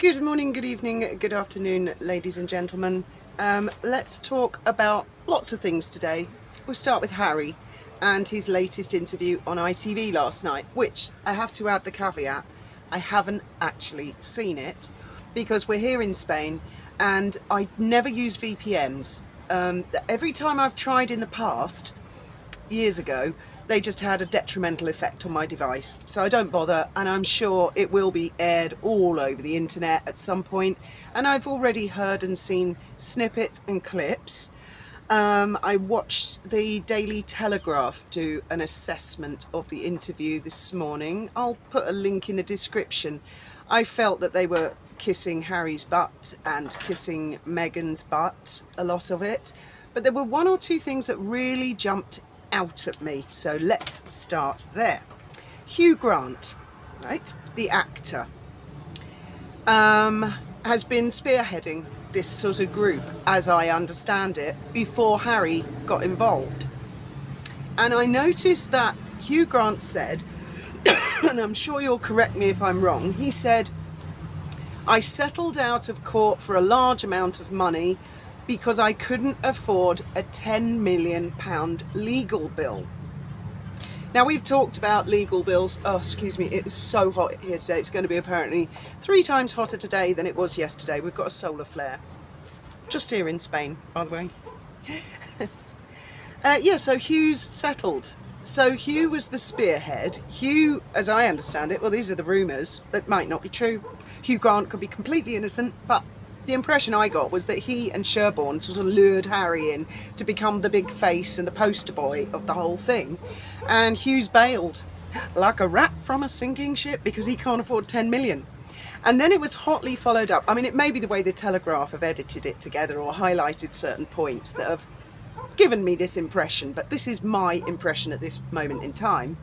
Good morning, good evening, good afternoon, ladies and gentlemen. Let's talk about lots of things today. We'll start with Harry and his latest interview on ITV last night, which I have to add the caveat, I haven't actually seen it because we're here in Spain and I never use VPNs. Every time I've tried in the past, years ago, they just had a detrimental effect on my device. So I don't bother, and I'm sure it will be aired all over the internet at some point. And I've already heard and seen snippets and clips. I watched the Daily Telegraph do an assessment of the interview this morning. I'll put a link in the description. I felt that they were kissing Harry's butt and kissing Meghan's butt, a lot of it. But there were one or two things that really jumped out at me, so let's start there. Hugh Grant, right, the actor, has been spearheading this sort of group, as I understand it, before Harry got involved. And I noticed that Hugh Grant said, and I'm sure you'll correct me if I'm wrong, he said, I settled out of court for a large amount of money because I couldn't afford a £10 million legal bill. Now, we've talked about legal bills. Oh, excuse me, it is so hot here today. It's going to be apparently 3 times hotter today than it was yesterday. We've got a solar flare. Just here in Spain, by the way. Yeah, so Hugh's settled. So Hugh was the spearhead. Hugh, as I understand it, well, these are the rumours, that might not be true. Hugh Grant could be completely innocent, but the impression I got was that he and Sherborne sort of lured Harry in to become the big face and the poster boy of the whole thing. And Hugh's bailed like a rat from a sinking ship because he can't afford 10 million. And then it was hotly followed up. I mean, it may be the way the Telegraph have edited it together or highlighted certain points that have given me this impression, but this is my impression at this moment in time.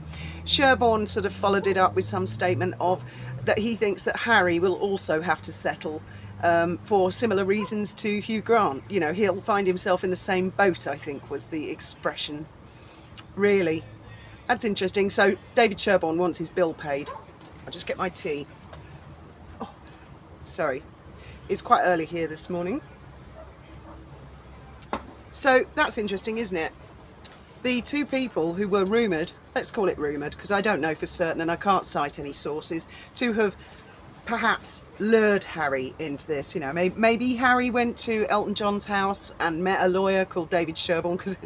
Sherborne sort of followed it up with some statement of that he thinks that Harry will also have to settle for similar reasons to Hugh Grant. You know, he'll find himself in the same boat, I think was the expression. Really, that's interesting. So David Sherborne wants his bill paid. I'll just get my tea. Oh, sorry, it's quite early here this morning. So that's interesting, isn't it? The two people who were rumoured, let's call it rumoured because I don't know for certain and I can't cite any sources, to have perhaps lured Harry into this. You know, maybe Harry went to Elton John's house and met a lawyer called David Sherborne, because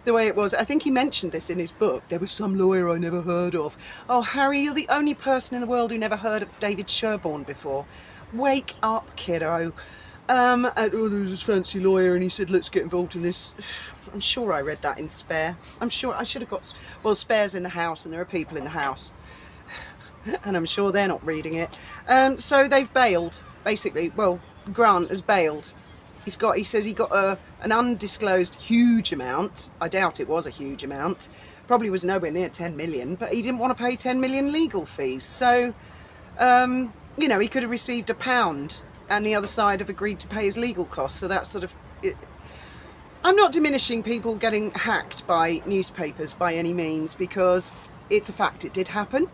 the way it was, I think he mentioned this in his book, there was some lawyer I never heard of. Oh, Harry, you're the only person in the world who never heard of David Sherborne before. Wake up, kiddo. And, oh, there was this fancy lawyer and he said, let's get involved in this. I'm sure I read that in Spare. I'm sure I should have got, well, Spare's in the house and there are people in the house. And I'm sure they're not reading it. So they've bailed, basically. Well, Grant has bailed. He says he got an undisclosed huge amount. I doubt it was a huge amount. Probably was nowhere near 10 million, but he didn't want to pay 10 million legal fees. So, you know, he could have received £1 and the other side have agreed to pay his legal costs. So that's sort of it. I'm not diminishing people getting hacked by newspapers by any means, because it's a fact, it did happen.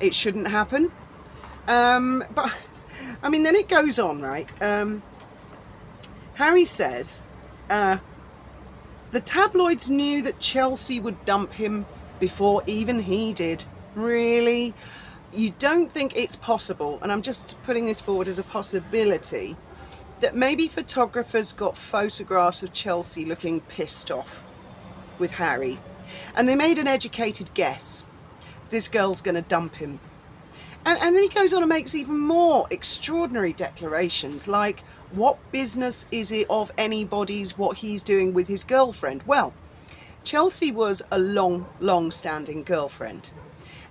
It shouldn't happen. But, I mean, then it goes on, right? Harry says, the tabloids knew that Chelsea would dump him before even he did. Really? You don't think it's possible, and I'm just putting this forward as a possibility, that maybe photographers got photographs of Chelsea looking pissed off with Harry, and they made an educated guess. This girl's going to dump him. And then he goes on and makes even more extraordinary declarations, like, what business is it of anybody's what he's doing with his girlfriend? Well, Chelsea was a long-standing girlfriend.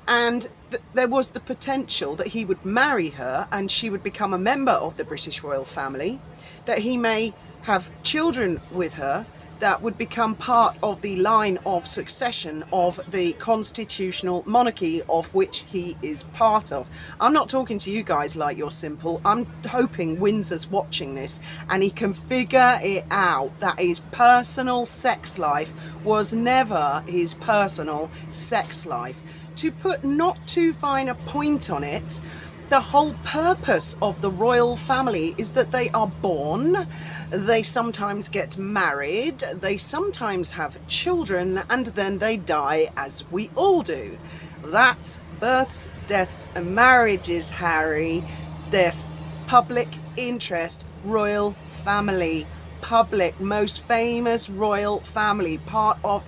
And there was the potential that he would marry her and she would become a member of the British royal family, that he may have children with her that would become part of the line of succession of the constitutional monarchy of which he is part of. I'm not talking to you guys like you're simple. I'm hoping Windsor's watching this and he can figure it out that his personal sex life was never his personal sex life. To put not too fine a point on it, The whole purpose of the royal family is that they are born, they sometimes get married, they sometimes have children, and then they die, as we all do. That's births, deaths, and marriages, Harry. This public interest royal family. Public, most famous royal family, part of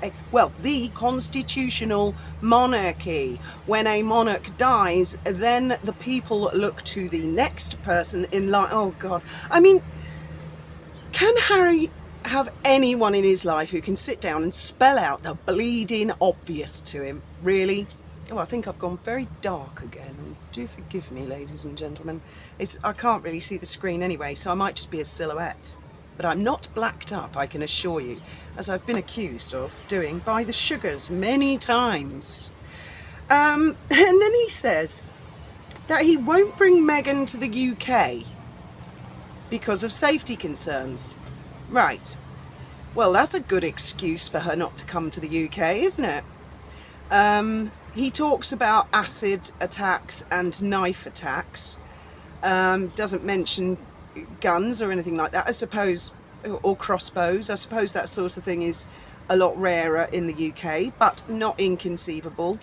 the constitutional monarchy. When a monarch dies, then the people look to the next person in line. Oh God, I mean, can Harry have anyone in his life who can sit down and spell out the bleeding obvious to him? Really? Oh, I think I've gone very dark again. Do forgive me, ladies and gentlemen. I can't really see the screen anyway, so I might just be a silhouette. But I'm not blacked up, I can assure you, as I've been accused of doing by the sugars many times. And then he says that he won't bring Meghan to the UK because of safety concerns. Right. Well, that's a good excuse for her not to come to the UK, isn't it? He talks about acid attacks and knife attacks. Doesn't mention guns or anything like that, I suppose, or crossbows. I suppose that sort of thing is a lot rarer in the UK, but not inconceivable.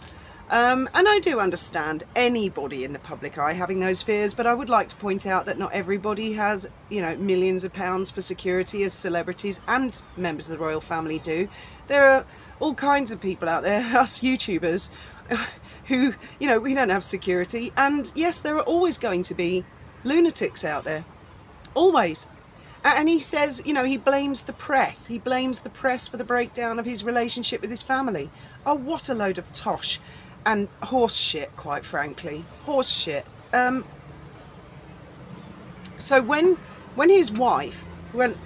And I do understand anybody in the public eye having those fears, but I would like to point out that not everybody has, millions of pounds for security, as celebrities and members of the royal family do. There are all kinds of people out there, us YouTubers, who, we don't have security. And yes, there are always going to be lunatics out there. Always. And he says, he blames the press. He blames the press for the breakdown of his relationship with his family. Oh, what a load of tosh and horse shit, quite frankly. Horse shit. So when his wife went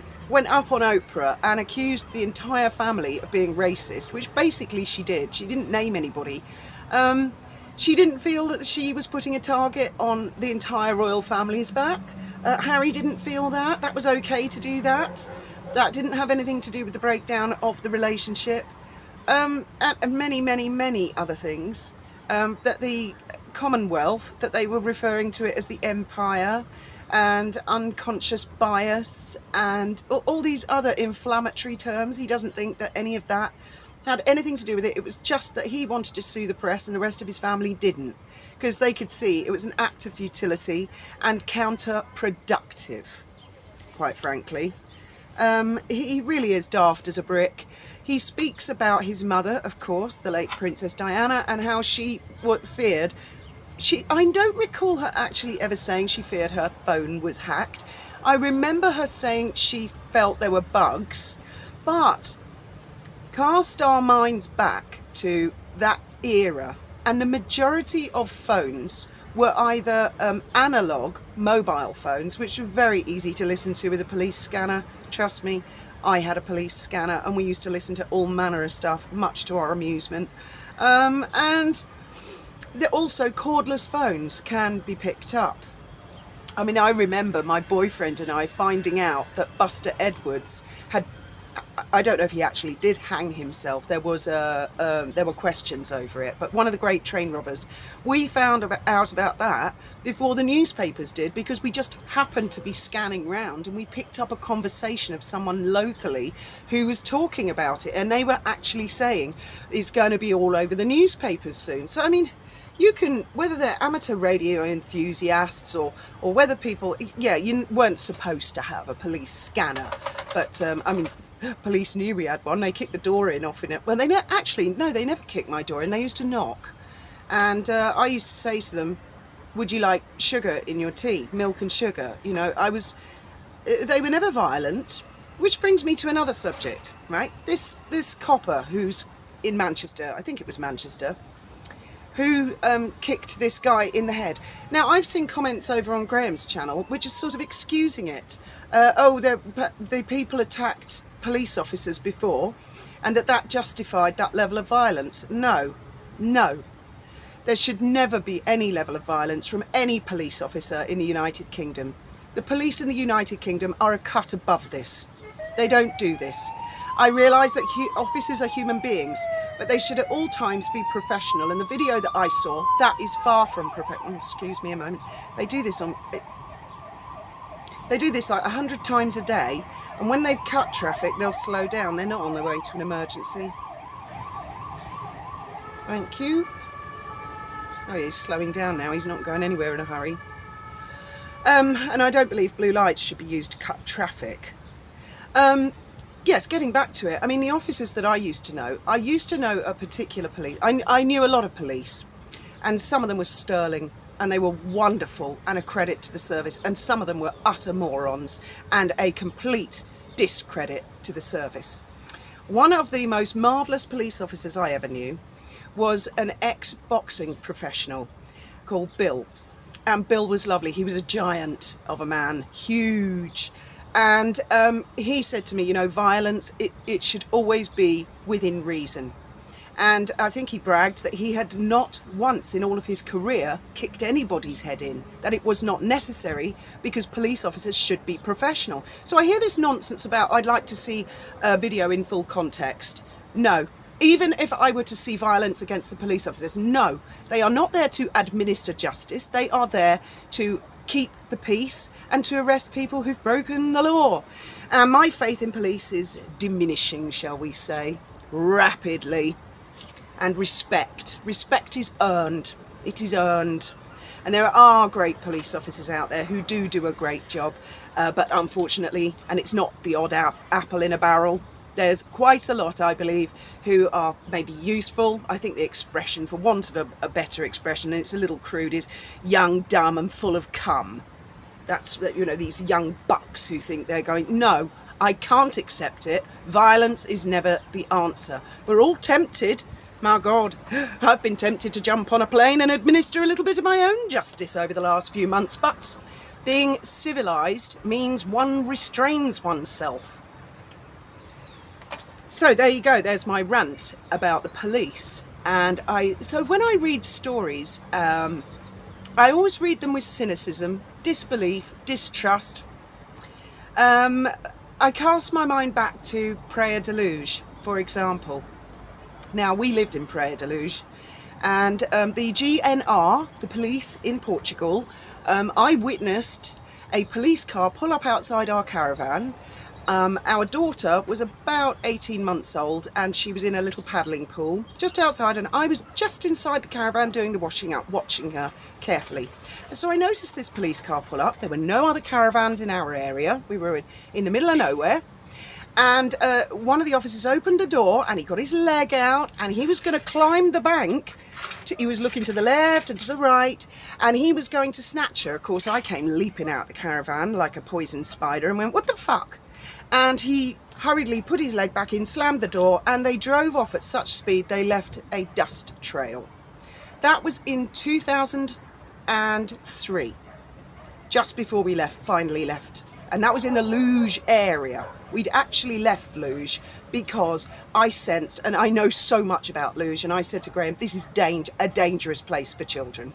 up on Oprah and accused the entire family of being racist, which basically she did. She didn't name anybody. She didn't feel that she was putting a target on the entire royal family's back. Harry didn't feel that. That was okay to do that. That didn't have anything to do with the breakdown of the relationship. And many, many, many other things. That the Commonwealth, that they were referring to it as the Empire, and unconscious bias, and all these other inflammatory terms. He doesn't think that any of that had anything to do with it. It was just that he wanted to sue the press and the rest of his family didn't, because they could see it was an act of futility and counterproductive, quite frankly. He really is daft as a brick. He speaks about his mother, of course, the late Princess Diana, and how she feared. I don't recall her actually ever saying she feared her phone was hacked. I remember her saying she felt there were bugs, but cast our minds back to that era, and the majority of phones were either analog mobile phones, which were very easy to listen to with a police scanner. Trust me, I had a police scanner and we used to listen to all manner of stuff, much to our amusement. And also cordless phones can be picked up. I mean, I remember my boyfriend and I finding out that Buster Edwards had, I don't know if he actually did hang himself. There were questions over it. But one of the great train robbers, we found out about that before the newspapers did, because we just happened to be scanning round and we picked up a conversation of someone locally who was talking about it, and they were actually saying it's going to be all over the newspapers soon. So I mean, you can, whether they're amateur radio enthusiasts or whether people, you weren't supposed to have a police scanner, but I mean, police knew we had one. They kicked the door in off in it. Well, they never kicked my door in. They used to knock. And I used to say to them, would you like sugar in your tea? Milk and sugar. They were never violent, which brings me to another subject, right? This copper who's in Manchester, I think it was Manchester, who kicked this guy in the head. Now, I've seen comments over on Graham's channel which is sort of excusing it. The people attacked police officers before, and that justified that level of violence. No. There should never be any level of violence from any police officer in the United Kingdom. The police in the United Kingdom are a cut above this. They don't do this. I realise that officers are human beings, but they should at all times be professional. And the video that I saw, that is far from professional. Excuse me a moment. They do this like 100 times a day, and when they've cut traffic, they'll slow down. They're not on their way to an emergency. Thank you. Oh, he's slowing down now. He's not going anywhere in a hurry. And I don't believe blue lights should be used to cut traffic. Yes, getting back to it, I mean, the officers that I used to know a particular police. I knew a lot of police, and some of them were sterling, and they were wonderful and a credit to the service, and some of them were utter morons and a complete discredit to the service. One of the most marvellous police officers I ever knew was an ex-boxing professional called Bill. And Bill was lovely. He was a giant of a man, huge. And he said to me, you know, violence, it should always be within reason. And I think he bragged that he had not once in all of his career kicked anybody's head in, that it was not necessary because police officers should be professional. So I hear this nonsense about I'd like to see a video in full context. No. Even if I were to see violence against the police officers, no, they are not there to administer justice. They are there to keep the peace and to arrest people who've broken the law. And my faith in police is diminishing, shall we say, rapidly. And respect is earned. It is earned. And there are great police officers out there who do a great job, but unfortunately, and it's not the odd apple in a barrel, there's quite a lot, I believe, who are maybe youthful. I think the expression, for want of a better expression, and it's a little crude, is young, dumb and full of cum. That's, you know, these young bucks who think they're going, no, I can't accept it. Violence is never the answer. We're all tempted. My God, I've been tempted to jump on a plane and administer a little bit of my own justice over the last few months, but being civilised means one restrains oneself. So there you go, there's my rant about the police. And so when I read stories, I always read them with cynicism, disbelief, distrust. I cast my mind back to Praia de Luz, for example. Now, we lived in Praia de Luz, and the GNR, the police in Portugal, I witnessed a police car pull up outside our caravan. Our daughter was about 18 months old, and she was in a little paddling pool just outside, and I was just inside the caravan doing the washing up, watching her carefully. And so I noticed this police car pull up. There were no other caravans in our area. We were in the middle of nowhere. And one of the officers opened the door, and he got his leg out, and he was going to climb the bank. He was looking to the left and to the right, and he was going to snatch her. Of course, I came leaping out the caravan like a poisoned spider and went, what the fuck? And he hurriedly put his leg back in, slammed the door, and they drove off at such speed they left a dust trail. That was in 2003, just before we finally left. And that was in the Luge area. We'd actually left Luge because I sensed, and I know so much about Luge, and I said to Graham, this is a dangerous place for children.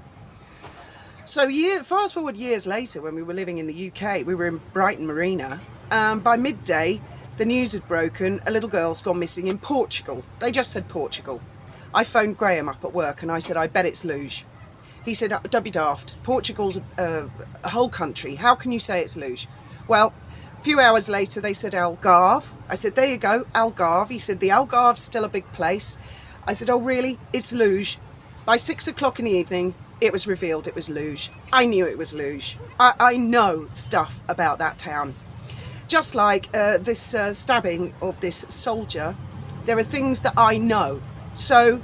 So fast forward years later, when we were living in the UK, we were in Brighton Marina. By midday, the news had broken, a little girl's gone missing in Portugal. They just said Portugal. I phoned Graham up at work and I said, I bet it's Luge. He said, don't be daft. Portugal's a whole country. How can you say it's Luge? Well, a few hours later, they said Algarve. I said, there you go, Algarve. He said, the Algarve's still a big place. I said, oh, really? It's Luge. By 6 o'clock in the evening, it was revealed it was Luge. I knew it was Luge. I know stuff about that town. Just like this stabbing of this soldier, there are things that I know. So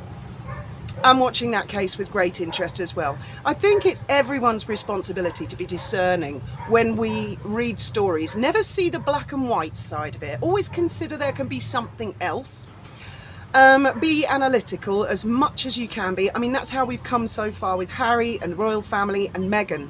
I'm watching that case with great interest as well. I think it's everyone's responsibility to be discerning when we read stories. Never see the black and white side of it. Always consider there can be something else. Be analytical as much as you can be. I mean, that's how we've come so far with Harry and the royal family and Meghan.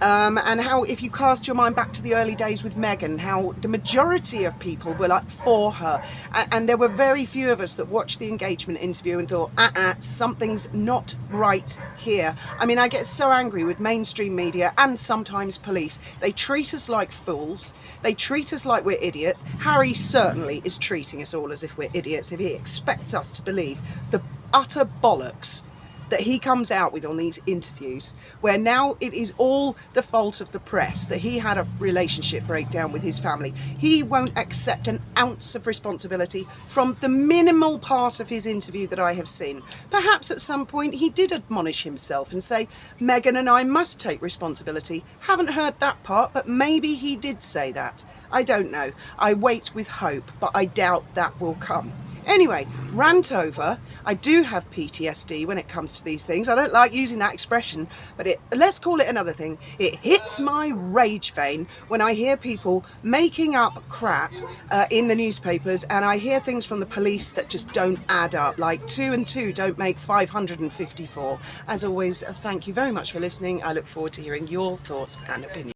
and how, if you cast your mind back to the early days with Meghan, how the majority of people were like for her, and there were very few of us that watched the engagement interview and thought, something's not right here. I mean, I get so angry with mainstream media and sometimes police. They treat us like fools. They treat us like we're idiots. Harry certainly is treating us all as if we're idiots if he expects us to believe the utter bollocks that he comes out with on these interviews, where now it is all the fault of the press that he had a relationship breakdown with his family. He won't accept an ounce of responsibility from the minimal part of his interview that I have seen. Perhaps at some point he did admonish himself and say, Meghan and I must take responsibility. Haven't heard that part, but maybe he did say that. I don't know. I wait with hope, but I doubt that will come. Anyway, rant over. I do have PTSD when it comes to these things. I don't like using that expression, but let's call it another thing. It hits my rage vein when I hear people making up crap in the newspapers, and I hear things from the police that just don't add up, like 2 and 2 don't make 554. As always, thank you very much for listening. I look forward to hearing your thoughts and opinions.